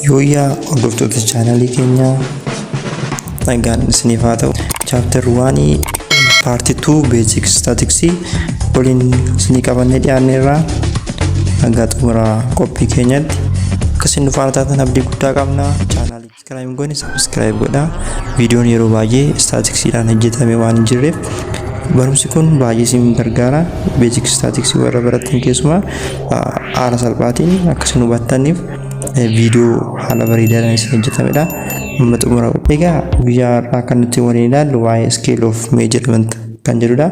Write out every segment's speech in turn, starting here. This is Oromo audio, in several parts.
Yooyaa hordoftoota chaanalii keenyaa nagaan isiniif haa ta'u. Chapter 1 part 2 basic statistics waliin isinii qabannee dhiyaanneerra. Nagaa xumura qophii keenyatti akkasiin nu faana taatan abdii guddaa qabna. Chaanalii subscribe goone subscribe godhaa. Viidiyoon yeroo baay'ee statistiksiidhaan hojjetame waan hin jirreef barumsi kun baay'ee isin gargaara. Basic statistics warra barattan keessumaa haala salphaatiin akkasiin hubattaniif video haala bareedaadhaan isin hojjetamedha. Amma xumura egaa guyyaa har'aa kan nuti waliin ilaallu waa'ee scale of measurement kan jedhudha.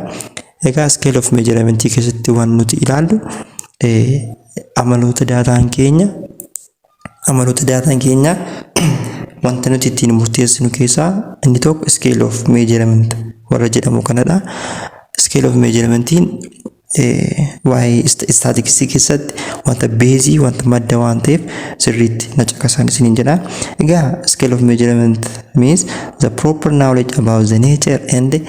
Egaa scale of measurement keessatti waan nuti ilaallu amaloota daataan keenya wanta nuti ittiin murteessinu keessaa inni tokko scale of measurement warra jedhamu kanadha. Scale of measurementiin waa'ee statistiksii keessatti wanta beezii wanta madda waan ta'eef sirriitti na caqasaa isiniin jedha. Egaa scale of measurement means the proper knowledge about the nature and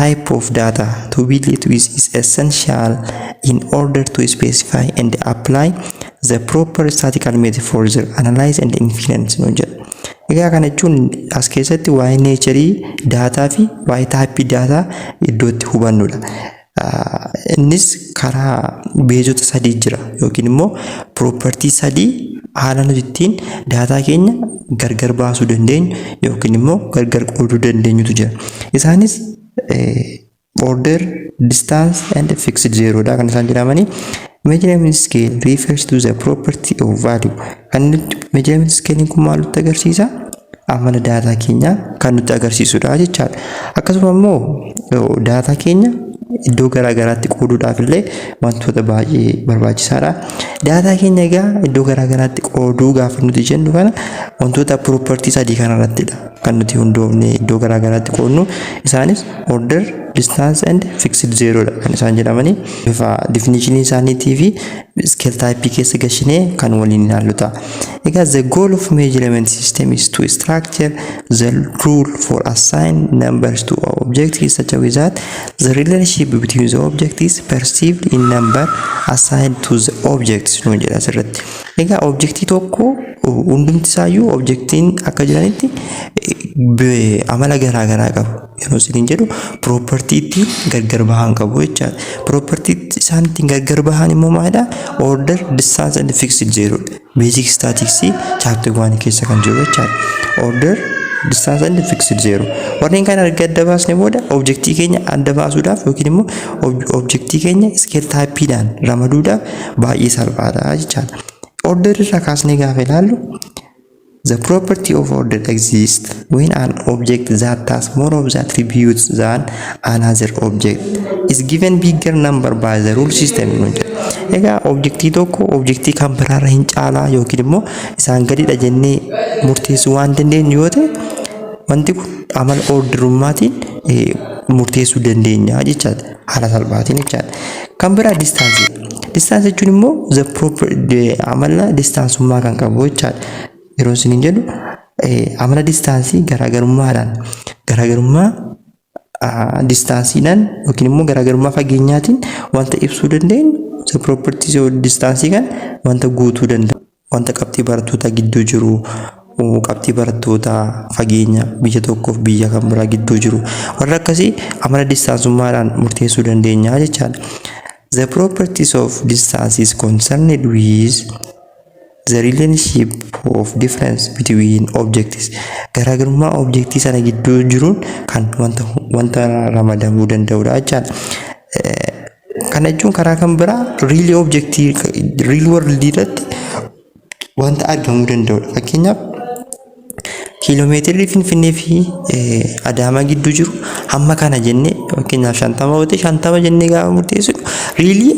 type of data to be related with is essential in order to specify and apply the proper statistical method for the analyze and inference nu jedha. Egaa kana jechuun as keessatti waa'ee nature data fi waa'ee type data iddootti hubannudha. Innis karaa beezota sadii jira yookiin immoo property sadii haala nuti ittiin daataa keenya gargar baasuu dandeenyu yookiin immoo gargar qooduu dandeenyutu jira. Isaanis order, distance and fixed zero dha kan isaan jedhamani. Measurement scale refers to the property of value. Kan measurement scale kun maal nutti agarsiisa? Amala daataa keenya kan nutti agarsiisudha jechaadha. Akkasuma immoo daataa keenya iddoo garaagaraatti qooduudhaaf illee wantoota baay'ee barbaachisaadha. Daataa keenya egaa iddoo garaagaraatti qooduu gaafa nuti jennu kana wantoota property sadii kanarrattidha kan nuti hundoofne iddoo garaagaraatti qoodnu. Isaanis order, distance and fixed zero dha kan isaan jedhamani. Bifa definition isaaniitii fi scale type keessa gashinee kan waliin ilaallu ta'a. Egaa the goal of measurement system is to structure the rule for assign numbers to objects such a way that the relationship between the objects perceived in number assigned to the objects nu jedha asirratti. Egaa objectii tokko hundumti isaayyuu objectiin akka jiranitti amala garaagaraa qabu. Yeroo isiniin jedhu property ittiin gargar bahan qabu jechaadha. Property isaan ittiin gargar bahan immoo maalidha? Order, distance and fixed zero. Basic statistics chapter 1 keessa kan jiru jechaadha. Order, distance and fixed zero. Warreen kana erga adda baasnee booda objectii keenya adda baasuudhaaf yookiin immoo objectii keenya scale typeedhaan ramaduudhaaf baay'ee salphaadha jechaadha. Order irraa kaasnee gaafa ilaallu the property of order exists when an object that has more of the attributes than another object is given bigger number by the rule system. Egaa objectii tokko objectii kan biraarra hin caalaa yookiin immoo isaan gadidha jennee murteessuu waan dandeenyu yoo ta'e wanti kun amala orderummaatiin murteessuu dandeenya jechaadha. Haala salphaatiin jechaadha. Kan biraa distance. Distance jechuun immoo the proper amala distaansummaa kan qabu jechaadha. Yeroo isiniin jedhu amala distaansii garaagarummaa distaansiidhaan yookiin immoo garaagarummaa fageenyaatiin wanta ibsuu dandeenyu the properties of distance kan wanta guutuu danda'u. Wanta qabxii barattoota gidduu jiru, qabxii barattoota fageenya biyya tokkoof biyya kan biraa gidduu jiru warra akkasii amala distaansummaadhaan murteessuu dandeenya jechaadha. The properties of distance is concerned with the relationship of difference between objects. Garaagarummaa objectii sana gidduu jiruun kan wanta ramadamuu danda'udha jechaadha. Kana jechuun karaa kan biraa real world irratti wanta argamuu danda'udha. Fakkeenyaaf kiiloomeetirri Finfinnee fi Adaamaa gidduu jiru hamma kana jennee fakkeenyaaf 50 yoo ta'e 50 jennee gaafa murteessinu really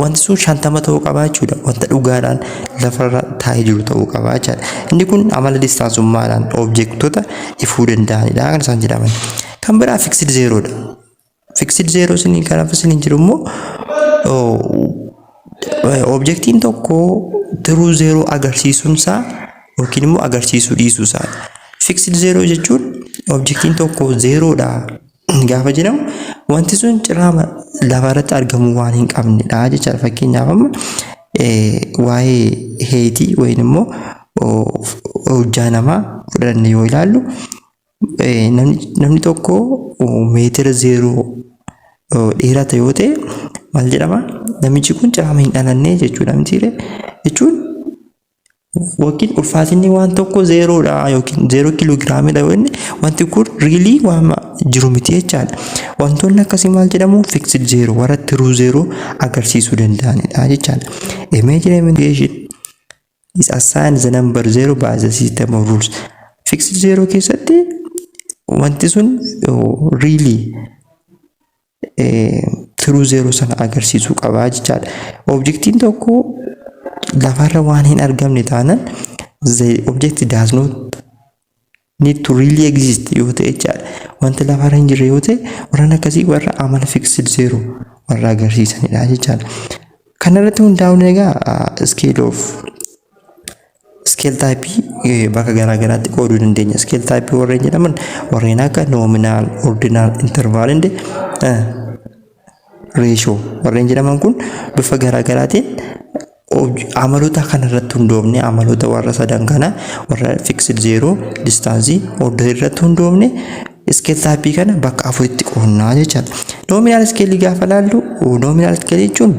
wanti sun 50 ta'uu qaba jechuudha. Wanta dhugaadhaan lafarra taa'ee jiru ta'uu qaba jechuudha. Inni kun amala distaansummaadhaan objektoota ifuu danda'anidha kan isaan jedhaman. Kan biraa fixed zero dha. Fixed zero siniin kanaaf siniin jiru immoo objektiin tokko true zero agarsiisuunsaa yookiin immoo agarsiisuu dhiisuusaa. Fixed zero jechuun objektiin tokko zeroodha gaafa jedhamu wanti sun cirraama lafarratti argamu waan hin qabnedha jechaadha. Fakkeenyaaf amma waa'ee heetii wayin immoo hojjaa namaa fudhanne yoo ilaallu namni tokko meetira 0 dheerata yoo ta'e maal jedhama? Namichi kun ciraama hin dhalanne jechuudha mitiire jechuun wakiin ulfaatinni waan tokko 0 dha yookiin 0 kiloogiraamii dha wanni wanti kun really waan jiru miti jechaadha. Wantoonni akkasii maal jedhamu? Fixed 0 warra true 0 agarsiisuu danda'anidha jechaadha. A measurement is assigned the number 0 by the system of rules. Fixed 0 keessatti wanti sun really true 0 sana agarsiisuu qaba jechaadha. Objectiin tokko lafarra waan hin argamne taanaan the object does not need to really exist yoo ta'e jechaadha. Wanti lafarra hin jirre yoo ta'e warreen akkasii warra amala fixed 0 warra agarsiisanidha jechaadha. Kanarratti hundaa'uun egaa scale type bakka garaagaraatti qooduu dandeenya. Scale type warreen jedhaman warreen akka nominal, ordinal, interval and ratio warreen jedhaman kun bifa garaagaraatiin amaloota kanarratti hundoofne amaloota warra sadan kana warra fixed 0, distance, order irratti hundoofne scale type kana bakka afuritti qoonnaa jechaadha. Nominal scale gaafa laallu nominal scale jechuun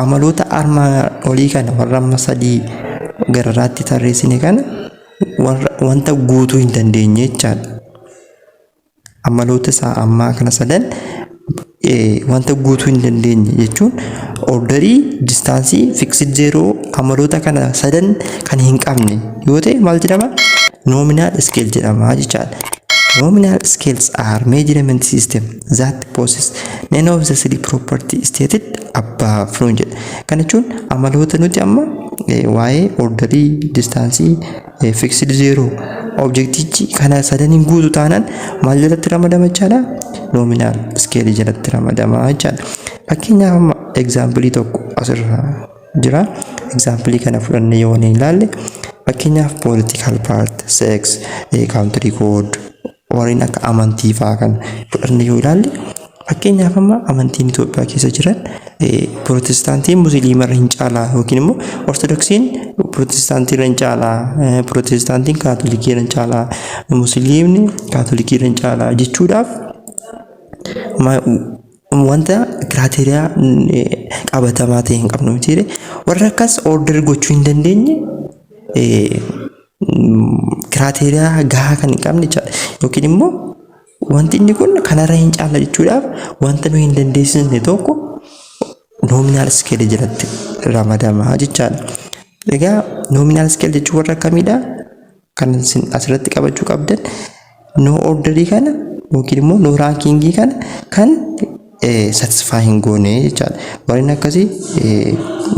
amaloota arma olii kana warra amma sadii gararraatti tarreessine kana wanta guutuu hin dandeenye jechaadha. Amaloota isaa ammaa kana sadan wanta guutuu hin dandeenye jechuun orderii, distaansii, fixed 0 amaloota kana sadan kan hin qabne yoo ta'e maal jedhama? Nominal scale jedhama jechaadha. Nominal scales are measurement system that possess none of the three property stated above from jedha. Kana jechuun amaloota nuti amma waa'ee orderii, distaansii, fixed 0 objectichi kana sadan hin guutu taanaan maal jalatti ramadama jechaadha? Nominal scale jalatti ramadama jechaadha. Fakkeenyaaf amma example tokko asirra jira. Example kana fudhannee yoo ilaalle fakkeenyaaf political part, sex, country code warreen akka amantii fa'aa kan fudhannee yoo ilaalle fakkeenyaaf amma amantiin Itoophiyaa keessa jiran Protestaantiin Musliima irra hin caalaa yookiin immoo Ortodoksiin Protestaantii irra hin caalaa, Protestaantiin Kaatolikii irra hin caalaa, Musliimni Kaatolikii irra hin caalaa jechuudhaaf wanta kiraateriyaa qabatamaa ta'e hin qabnu mitiire warra akkas order gochuu hin dandeenye kiraateriyaa gahaa kan hin qabne jechaadha. Yookiin immoo wanti inni kun kanarra hin caala jechuudhaaf wanta nu hin dandeessisne tokko nominal scale jalatti ramadama jechaadha. Egaa nominal scale jechuun warra akkamiidha? Kan isin asirratti qabachuu qabdan no orderii kana yookiin immoo no rankingii kana kan satisfy hin goone jechaadha. Warreen akkasii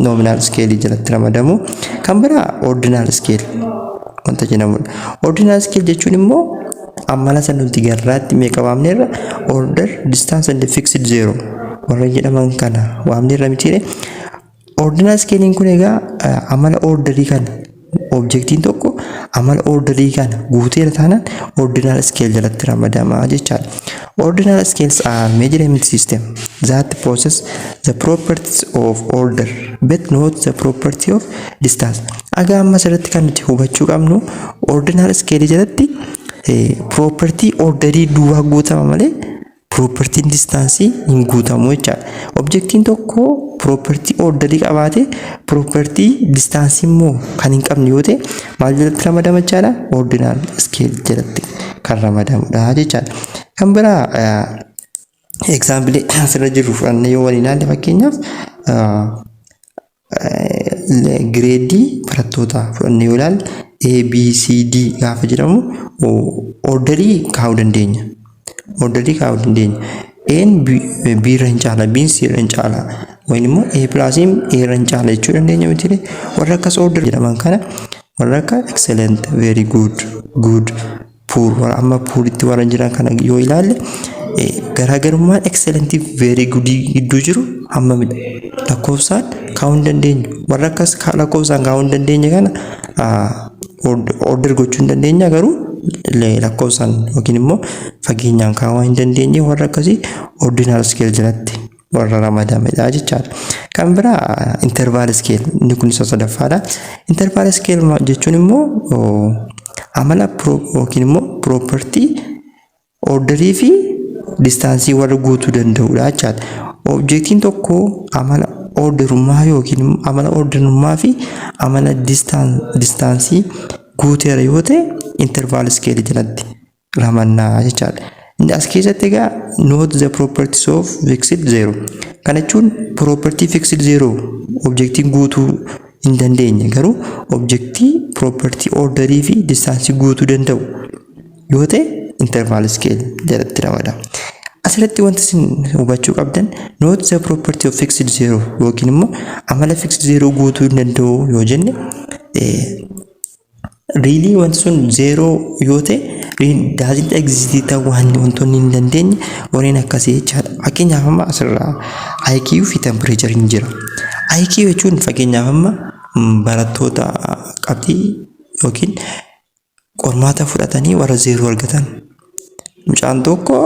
nominal scale jalatti ramadamu. Kan biraa ordinal scale wanta jedhamudha. Ordinal scale jechuun immoo amala san nuti garraatti meeqa waamneerra order, distance and fixed 0 warra jedhaman kana waamneerra mitiire. Ordinal scale kun egaa amala orderii kana objectiin tokko amala orderii kana guuteera taanaan ordinal scale jalatti ramadama jechaadha. Ordinal scales are measurement system that possess the properties of order but not the property of distance. Aga amma asirratti kan nuti hubachuu qabnu ordinal scale jalatti property orderii duwwaa guutama malee property distance hin guutamu jechaadha. Objectiin tokko property orderii qabaate property distance immoo kan hin qabne yoo ta'e maal jalatti ramadama jechaadha? Ordinal scale jalatti kan ramadamudha jechaadha. Kan biraa example asirra jiru fudhannee yoo waliin ilaalle fakkeenyaaf gireedii barattoota fudhannee yoo ilaalle A, B, C, D gaafa jedhamu orderii kaa'uu dandeenya. Orderii kaa'uu dandeenya. A'n B irra hin caala, B'n C irra hin caala. Wayin immoo A plus A irra hin caala jechuu dandeenya miti. Warra akkas order jedhaman kana warra akka excellent, very good, good, poor warra amma pooritti warra jiran kana yoo ilaalle garaagarummaan excellent very good gidduu jiru amma lakkoofsaan kaa'uu hin dandeenyu. Warra akkas lakkoofsaan kaa'uu hin dandeenye kana order gochuu hin dandeenya garuu lakkoofsaan yookiin immoo fageenyaan kaa'uu hin dandeenye warra akkasii ordinal scale jalatti warra ramadamedha jechaadha. Kan biraa interval scale inni kun isa sadaffaadha. Interval scale jechuun immoo amala yookiin immoo property orderii fi distaansii warra guutuu danda'udha jechaadha. Objektiin tokko amala orderummaa yookiin amala orderummaa fi amala distaansii guuteera yoo ta'e interval scale jalatti ramannaa jechaadha. As keessatti egaa note the properties of fixed zero. Kana jechuun property fixed zero objektiin guutuu hin dandeenye garuu objektii property orderii fi distaansii guutuu danda'u yoo ta'e interval scale jalatti ramadama. Asirratti wanti isin hubachuu qabdan note the property of fixed zero yookiin immoo amala fixed zero guutuu hin danda'u yoo jenne really wanti sun zero yoo ta'e doesn't exist ta'uu wantoonni hin dandeenye warreen akkasii jechaadha. Fakkeenyaaf amma asirraa IQ fi temperature hin jira. IQ jechuun fakkeenyaaf amma barattoota qabxii yookiin qormaata fudhatanii warra zero argatan. Mucaan tokko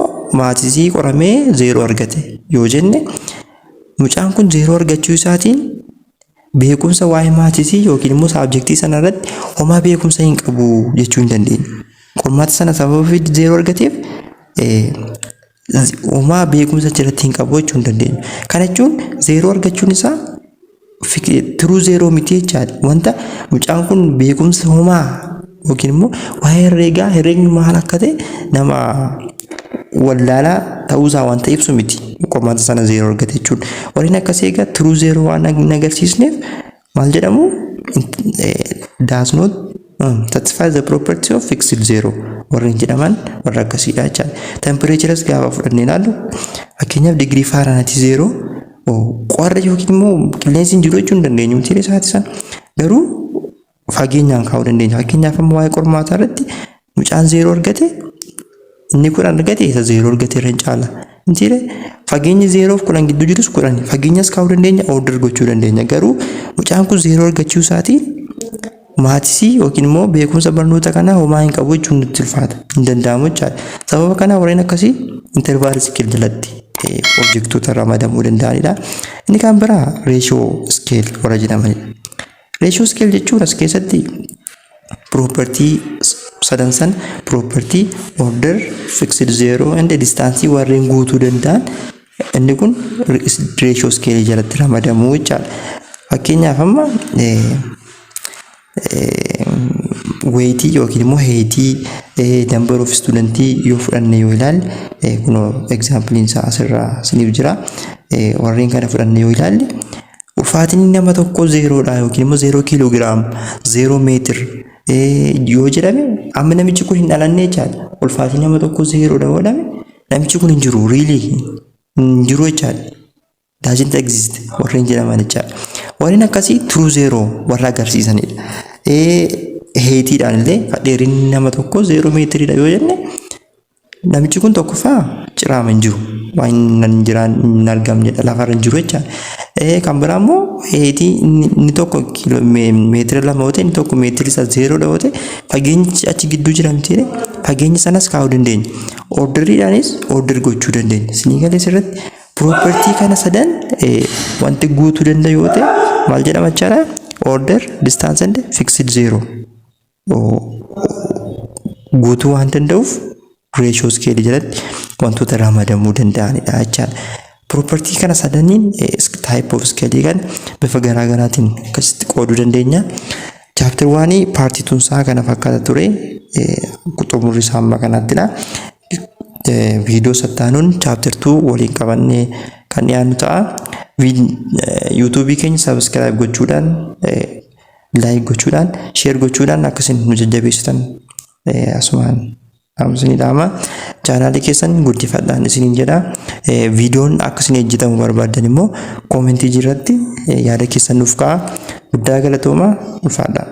maatisii qoramee zero argate yoo jenne mucaan kun zero argachuu isaatiin beekumsa waa'ee maatisii yookiin immoo saabjektii sana irratti homaa beekumsa hin qabu jechuu hin dandeenyu. Qormaata sana sababa zero argateef homaa beekumsa jalatti hin qabu jechuu hin dandeenyu. Kana jechuun zero argachuun isaa true zero miti jechaadha. Wanta mucaan kun beekumsa homaa yookiin immoo waa'ee herreegaa herreegni maal akka ta'e nama wallaalaa ta'uusaa wanta ibsu miti. Qormaata sana zero argate jechuudha. Warreen akkasii egaa true zero waan agarsiisneef maal jedhamu does not satisfy the property of fixed zero warreen jedhaman warra akkasiidha jechaadha. Temperatures gaafa fudhannee ilaallu fakkeenyaaf digirii faaraanaayitii zero qorra yookiin immoo qilleensi hin jiru jechuu hin dandeenyu miti isaati sana garuu fageenyaan kaa'uu dandeenya. Fakkeenyaaf amma waa'ee qormaataa irratti mucaan zero argate inni kudhan argate isa zero argate irra hin caala. Intiire fageenyi zero fi kudhan gidduu jirus kudhan fageenyas kaa'uu dandeenya order gochuu dandeenya garuu mucaan kun zero argachuu isaatiin maatisii yookiin immoo beekumsa barnoota kanaa homaa hin qabu jechuun nutti ulfaata hin danda'amu jechaadha. Sababa kanaa warreen akkasii interval scale jalatti objektoota ramadamuu danda'anidha. Inni kan biraa ratio scale warra jedhamanidha. Ratio scale jechuun as keessatti property sadansan property order fixed zero and distance warreen guutuu danda'an inni kun ratio scale jalatti ramadamuu jechaadha. Fakkeenyaaf amma weightii yookiin immoo heightii number of studentii yoo fudhanne yoo ilaalle kun example isaa asirraa isiniif jira. Warreen kana fudhanne yoo ilaalle ulfaatinni nama tokko zeeroodha yookiin immoo 0 kiloogiraam 0 meetir yoo jedhame amma namichi kun hin dhalanne jechaadha. Ulfaatinni nama tokko zeeroodha yoo jedhame namichi kun hin jiru really hin jiru jechaadha. Doesn't exist warreen jedhaman jechaadha. Warreen akkasii true zero warra agarsiisanidha. Heetiidhaan illee dheerinni nama tokko 0 meetiridha yoo jenne namichi kun tokkoffaa ciraama hin jiru waan hin argamnedha lafarra hin jiru jechaadha. Kan biraa immoo heetii inni tokko meetira 2 yoo ta'e inni tokko meetira 0 yoo ta'e fageenyi achi gidduu jira miti fageenyi sanas kaa'uu dandeenya. Orderiidhaanis order gochuu dandeenya. Isinii galee sirratti property kana sadan wanti guutuu danda'u yoo ta'e maal jedhama jechaadha? Order, distance and fixed zero. Guutuu waan danda'uuf ratio scale jalatti wantoota ramadamuu danda'anidha jechaadha. Property kana sadaniin type of scale kan bifa garaa garaatiin akkasitti qooduu dandeenya. Chapter 1 part 2 isaa kana fakkaata ture. Xumurri isaa amma kanattidha. Video sattaanuun chapter 2 waliin qabannee kan dhiyaannu ta'a. YouTube keenya subscribe gochuudhaan like gochuudhaan share gochuudhaan akkasiin nu jajjabeessitan asumaan amsini dhaama. Chaanaalii keessan guddifadhaan isiniin jedha. Viidiyoon akkasiin hojjetamu barbaadan immoo koomentii jirratti yaada keessan nuuf kaa'aa. Guddaa galatooma ulfaadha.